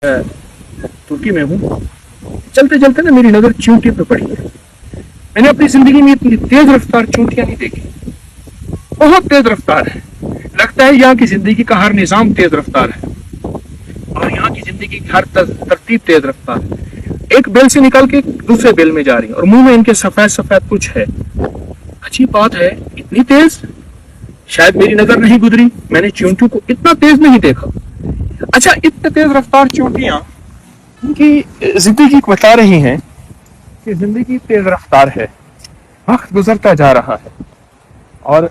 तुर्की में हूँ। चलते चलते ना मेरी नजर चींटी पे पड़ी है। मैंने अपनी जिंदगी में इतनी तेज रफ्तार चींटियां नहीं देखी। बहुत तेज रफ्तार है। लगता है यहाँ की जिंदगी का हर निजाम तेज रफ्तार है और यहाँ की जिंदगी की हर तरतीब तेज रफ्तार है। एक बेल से निकल के दूसरे बेल में जा रही है और मुंह में इनके सफेद सफेद कुछ है। अजीब बात है, इतनी तेज शायद मेरी नजर नहीं गुजरी। मैंने चींटियों को इतना तेज नहीं देखा। अच्छा, इतने तेज रफ्तार चींटियां उनकी जिंदगी को बता रही हैं कि जिंदगी तेज रफ्तार है, वक्त गुजरता जा रहा है और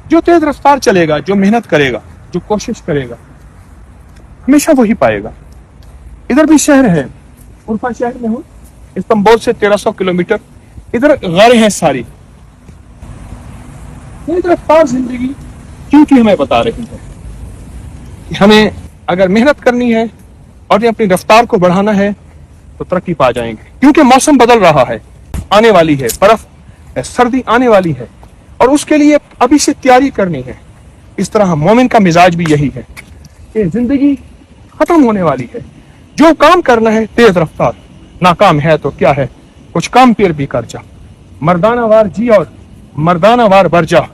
जो तेज रफ्तार चलेगा, जो मेहनत करेगा, जो कोशिश करेगा, हमेशा वही पाएगा। इधर भी शहर है, उर्फा शहर में हूँ, इस्तांबुल से 1300 किलोमीटर। इधर गारें हैं सारी। तेज रफ्तार जिंदगी क्योंकि हमें बता रही है कि हमें अगर मेहनत करनी है और अपनी रफ्तार को बढ़ाना है तो तरक्की पा जाएंगे। क्योंकि मौसम बदल रहा है, आने वाली है बर्फ, सर्दी आने वाली है और उसके लिए अभी से तैयारी करनी है। इस तरह मोमिन का मिजाज भी यही है कि जिंदगी खत्म होने वाली है, जो काम करना है तेज रफ्तार। नाकाम है तो क्या है, कुछ काम फिर भी कर जा। मर्दाना वार जी और मर्दाना वार बर जा,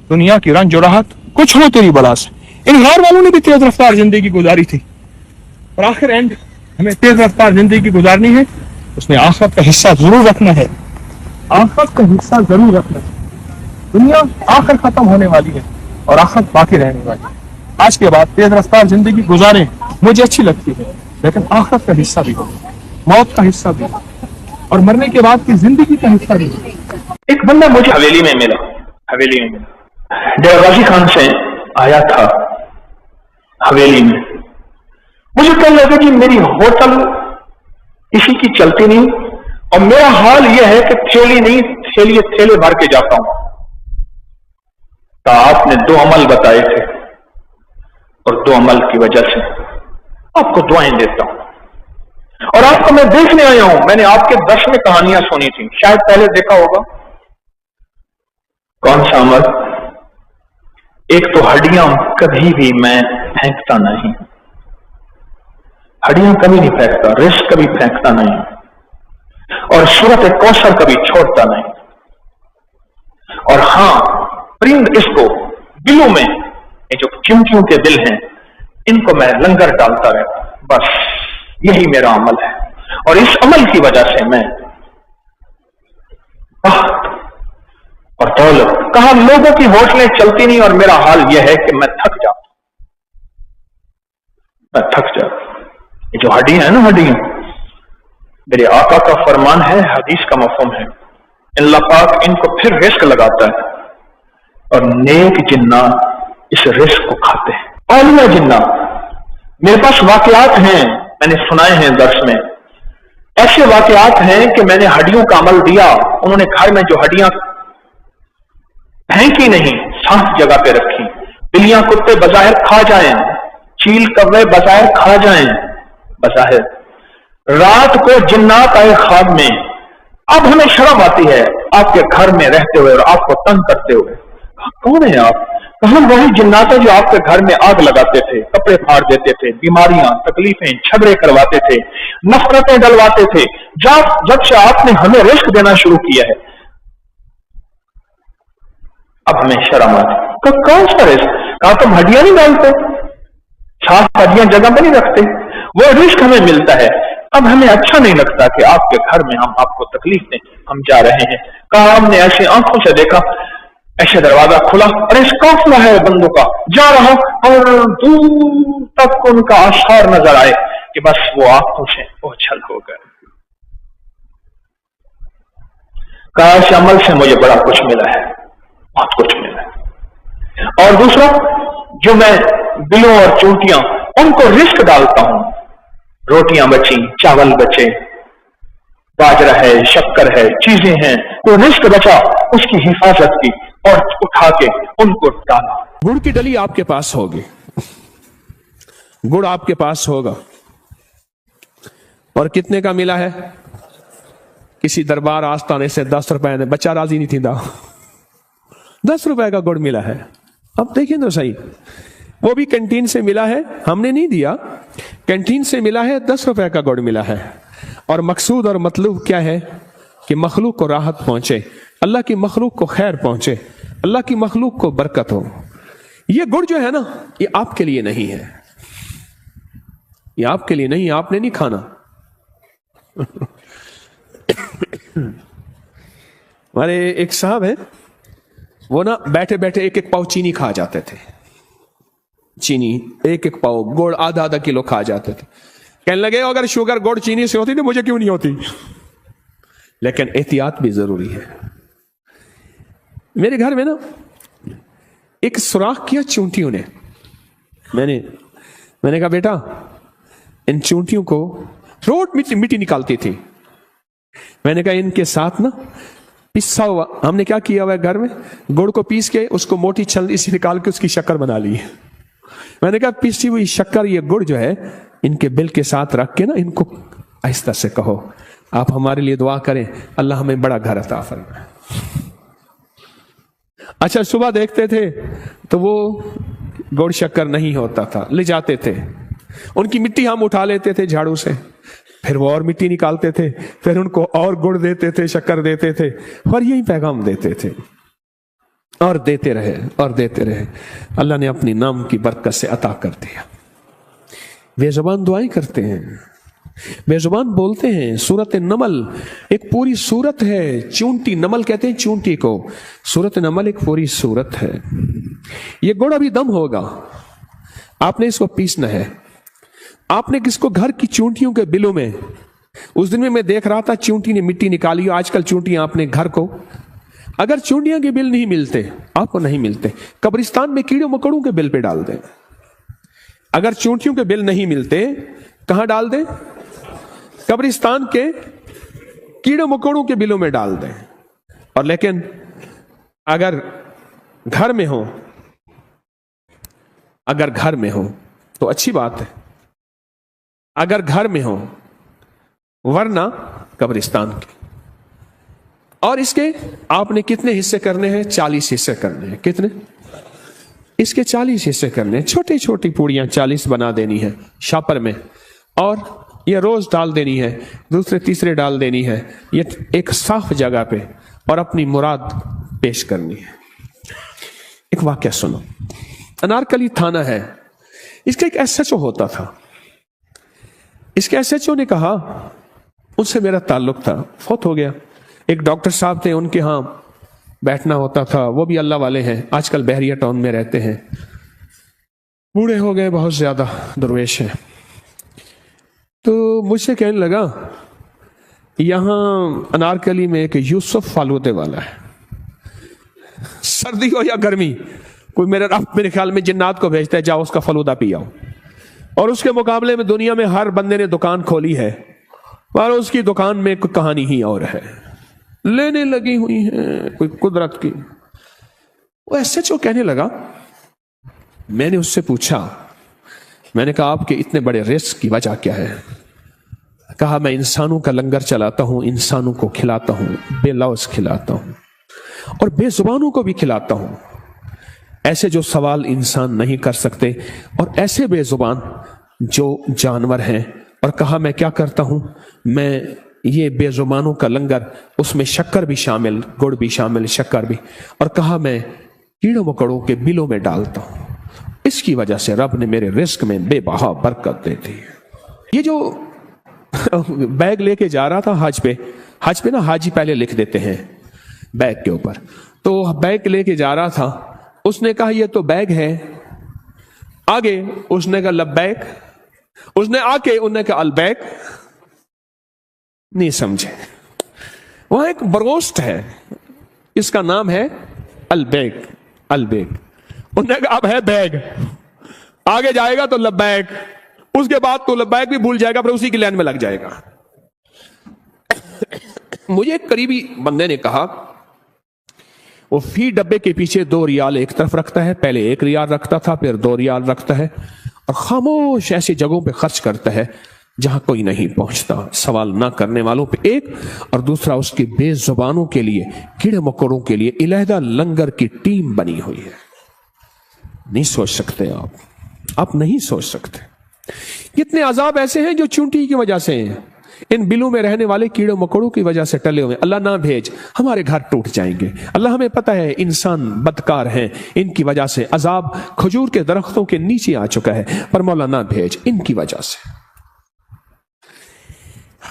दुनिया की रंज और राहत कुछ हो तेरी बला से। इन गार वालों ने भी तेज रफ्तार जिंदगी गुजारी थी और आखिर एंड हमें तेज रफ्तार जिंदगी गुजारनी है, उसमें आखिरत का हिस्सा जरूर रखना है। आखिरत का हिस्सा जरूर रखना है। दुनिया आखिर खत्म होने वाली है और आखिरत बाकी रहने वाली है। आज के बाद तेज रफ्तार जिंदगी गुजारें मुझे अच्छी लगती है, लेकिन आखिरत का हिस्सा भी हो, मौत का हिस्सा भी हो और मरने के बाद की जिंदगी का हिस्सा भी हो। एक बंदा मुझे हवेली में मिला। गाजी खान से आया था हवेली में। मुझे कहने लगा कि मेरी होटल किसी की चलती नहीं और मेरा हाल यह है कि थैली नहीं थैले भर के जाता हूं। तो आपने 2 अमल बताए थे और 2 अमल की वजह से आपको दुआएं देता हूं और आपको मैं देखने आया हूं। मैंने आपके 10 में कहानियां सुनी थी, शायद पहले देखा होगा। कौन सा अमल? एक तो हड्डियां कभी भी मैं फेंकता नहीं, हड्डियां कभी नहीं फेंकता, रिस्क कभी फेंकता नहीं और सूरत कौशल कभी छोड़ता नहीं। और हां, परिंद इसको दिलों में, ये जो चींटियों के दिल हैं, इनको मैं लंगर डालता रहता। बस यही मेरा अमल है और इस अमल की वजह से मैं और दौलत, कहा लोगों की होटलें चलती नहीं और मेरा हाल यह है कि मैं थक जाता। ये जो हड्डियां है ना, हड्डियां, मेरे आका का फरमान है, हदीस का मफहूम है, अल्लाह पाक इनको फिर रिस्क लगाता है और नेक जिन्नात इस रिस्क को खाते हैं। औलिया जिन्नात, मेरे पास वाकयात हैं, मैंने सुनाए हैं दर्स में। ऐसे वाकयात हैं कि मैंने हड्डियों का अमल दिया, उन्होंने घर में जो हड्डियां फेंकी नहीं, साफ जगह पे रखी। बिल्लियां कुत्ते बज़ाहिर खा जाएं, चील कव्वे बज़ाहिर खा जाएं, बज़ाहिर। रात को जिन्नात आए ख्वाब में। अब हमें शर्म आती है आपके घर में रहते हुए और आपको तंग करते हुए। कौन है आप? कहां वही जिन्नात है जो आपके घर में आग लगाते थे, कपड़े फाड़ देते थे, बीमारियां, तकलीफें, झगड़े करवाते थे, नफरतें डलवाते थे। जब से आपने हमें रिस्क देना शुरू किया है, अब हमें शर्म आती। कौन सा रिस्क? कहा तुम हड्डियां नहीं डालते, साफ हड्डियां जगह पर नहीं रखते, वो रिस्क हमें मिलता है। अब हमें अच्छा नहीं लगता कि आपके घर में हम आपको तकलीफ दें, हम जा रहे हैं। कहा हमने ऐसी आंखों से देखा, ऐसे दरवाजा खुला और इस काफिला है बंदों का जा रहा और दूर तक उनका आसार नजर आए कि बस वो आंखों से ओझल हो गए। कहा इस अमल से मुझे बड़ा कुछ मिला है, बहुत कुछ मिला है। और दूसरा, जो मैं बिलों और चूंटियां उनको रिस्क डालता हूं, रोटियां बची, चावल बचे, बाजरा है, शक्कर है, चीजें हैं, वो रिस्क बचा, उसकी हिफाजत की और उठा के उनको डाला। गुड़ की डली आपके पास होगी, गुड़ आपके पास होगा और कितने का मिला है? किसी दरबार आस्थाने से 10 रुपए ने, बच्चा राजी नहीं थी, 10 रुपए का गुड़ मिला है। अब देखिए तो सही, वो भी कैंटीन से मिला है, हमने नहीं दिया। कैंटीन से मिला है, 10 रुपए का गुड़ मिला है, और मकसूद और मतलूब क्या है कि मखलूक को राहत पहुंचे, अल्लाह की मखलूक को खैर पहुंचे, अल्लाह की मखलूक को बरकत हो। ये गुड़ जो है ना, ये आपके लिए नहीं है, ये आपके लिए नहीं, आपने नहीं खाना। हमारे एक साहब है, वो ना बैठे बैठे एक एक पाव चीनी खा जाते थे, चीनी एक एक पाव, गुड़ आधा आधा किलो खा जाते थे। कहने लगे अगर शुगर गुड़ चीनी से होती तो मुझे क्यों नहीं होती। लेकिन एहतियात भी जरूरी है। मेरे घर में ना एक सुराख किया चूंटियों ने, मैंने कहा बेटा इन चूंटियों को रोज मिट्टी निकालती थी, मैंने कहा इनके साथ ना पिसा हुआ, हमने क्या किया हुआ है घर में, गुड़ को पीस के उसको मोटी छलनी से निकाल के उसकी शक्कर बना ली है। मैंने कहा पिसी हुई शक्कर, ये गुड़ जो है इनके बिल के साथ रख के ना इनको आहिस्ता से कहो आप हमारे लिए दुआ करें, अल्लाह हमें बड़ा घर अता फरमाए। अच्छा, सुबह देखते थे तो वो गुड़ शक्कर नहीं होता था, ले जाते थे, उनकी मिट्टी हम उठा लेते थे झाड़ू से, फिर वो और मिट्टी निकालते थे, फिर उनको और गुड़ देते थे, शक्कर देते थे, और यही पैगाम देते थे, और देते रहे और देते रहे। अल्लाह ने अपनी नाम की बरकत से अता कर दिया। बेजुबान दुआएं करते हैं, बेजुबान बोलते हैं। सूरत नमल एक पूरी सूरत है, चूंटी नमल कहते हैं चूंटी को, सूरत नमल एक पूरी सूरत है। ये गुड़ अभी दम होगा, आपने इसको पीसना है। आपने किसको घर की चूंटियों के बिलों में, उस दिन में मैं देख रहा था चूंटी ने मिट्टी निकाली, आजकल चूंटियां आपने घर को, अगर चूंटियां के बिल नहीं मिलते, आपको नहीं मिलते, कब्रिस्तान में कीड़े मकोड़ों के बिल पे डाल दें। अगर चूंटियों के बिल नहीं मिलते कहां डाल दें? कब्रिस्तान के कीड़े मकोड़ों के बिलों में डाल दें। और लेकिन अगर घर में हो, अगर घर में हो तो अच्छी बात है, अगर घर में हो, वरना कब्रिस्तान के। और इसके आपने कितने हिस्से करने हैं? 40 हिस्से करने हैं। कितने? इसके 40 हिस्से करने हैं। छोटी छोटी पूड़ियां 40 बना देनी है शापर में, और ये रोज डाल देनी है, दूसरे तीसरे डाल देनी है, ये एक साफ जगह पे, और अपनी मुराद पेश करनी है। एक वाकया सुनो। अनारकली थाना है, इसका एक एसएचओ होता था। इसके एसएचओ ने कहा, उनसे मेरा ताल्लुक था, फौत हो गया। एक डॉक्टर साहब थे, उनके यहां बैठना होता था, वो भी अल्लाह वाले हैं, आजकल बहरिया टाउन में रहते हैं, बूढ़े हो गए, बहुत ज्यादा दरवेश हैं। तो मुझसे कहने लगा, यहां अनारकली में एक यूसुफ फालूदे वाला है, सर्दी हो या गर्मी, कोई मेरे ख्याल में जिन्नात को भेजता है, जाओ उसका फलूदा पी आओ। और उसके मुकाबले में दुनिया में हर बंदे ने दुकान खोली है, पर उसकी दुकान में कोई कहानी ही और है, लेने लगी हुई है कोई कुदरत की। वो एसएचओ कहने लगा, मैंने उससे पूछा, मैंने कहा आपके इतने बड़े रिस्क की वजह क्या है? कहा मैं इंसानों का लंगर चलाता हूं, इंसानों को खिलाता हूं, बेलौस खिलाता हूं, और बेजुबानों को भी खिलाता हूं, ऐसे जो सवाल इंसान नहीं कर सकते, और ऐसे बेजुबान जो जानवर हैं। और कहा मैं क्या करता हूं, मैं ये बेजुबानों का लंगर, उसमें शक्कर भी शामिल, गुड़ भी शामिल, शक्कर भी, और कहा मैं कीड़ों मकोड़ों के बिलों में डालता हूं। इसकी वजह से रब ने मेरे रिस्क में बेबहा बरकत दे दी। ये जो बैग लेके जा रहा था हज पे ना हाजी पहले लिख देते हैं बैग के ऊपर, तो बैग लेके जा रहा था, उसने कहा ये तो बैग है, आगे उसने कहा लब्बैक, उसने आके उन्होंने कहा अलबैक, नहीं समझे। वहां एक बरोस्ट है, इसका नाम है अलबैक, अलबैक। उन्होंने कहा अब है बैग, आगे जाएगा तो लब्बैक, उसके बाद तो लब्बैक भी भूल जाएगा, फिर उसी की लाइन में लग जाएगा। मुझे एक करीबी बंदे ने कहा, वो फी डब्बे के पीछे 2 रियाल एक तरफ रखता है, पहले 1 रियाल रखता था, फिर 2 रियाल रखता है, और खामोश ऐसी जगहों पे खर्च करता है जहां कोई नहीं पहुंचता, सवाल ना करने वालों पे एक, और दूसरा उसकी बेजुबानों के लिए, कीड़े मकोड़ों के लिए इलाहिदा लंगर की टीम बनी हुई है। नहीं सोच सकते आप नहीं सोच सकते। کتنے عذاب ایسے ہیں جو چونٹی کی وجہ سے ہیں، ان بلوں میں رہنے والے کیڑوں مکوڑوں کی وجہ سے ٹلے ہوئے. اللہ نہ بھیج، ہمارے گھر ٹوٹ جائیں گے. اللہ ہمیں پتہ ہے انسان بدکار ہیں، ان کی وجہ سے عذاب کھجور کے درختوں کے نیچے آ چکا ہے، پر مولا نہ بھیج ان کی وجہ سے.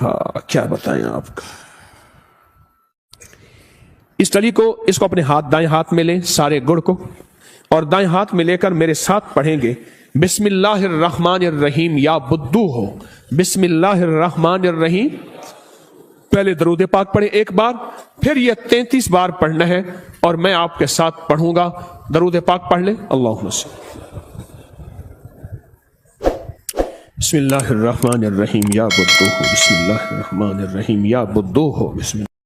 ہاں کیا بتائیں آپ کا. اس ٹلی کو، اس کو اپنے دائیں ہاتھ میں لیں، سارے گڑ کو، اور دائیں ہاتھ میں لے کر میرے ساتھ پڑھیں گے بسم اللہ الرحمن الرحیم یا بدو ہو. بسم اللہ الرحمن الرحیم. پہلے درود پاک پڑھیں ایک بار، پھر یہ 33 بار پڑھنا ہے، اور میں آپ کے ساتھ پڑھوں گا. درود پاک پڑھ لیں. اللہم صل. بسم اللہ الرحمن الرحیم یا بدو ہو. بسم اللہ الرحمن الرحیم یا بدو ہو. بسم اللہ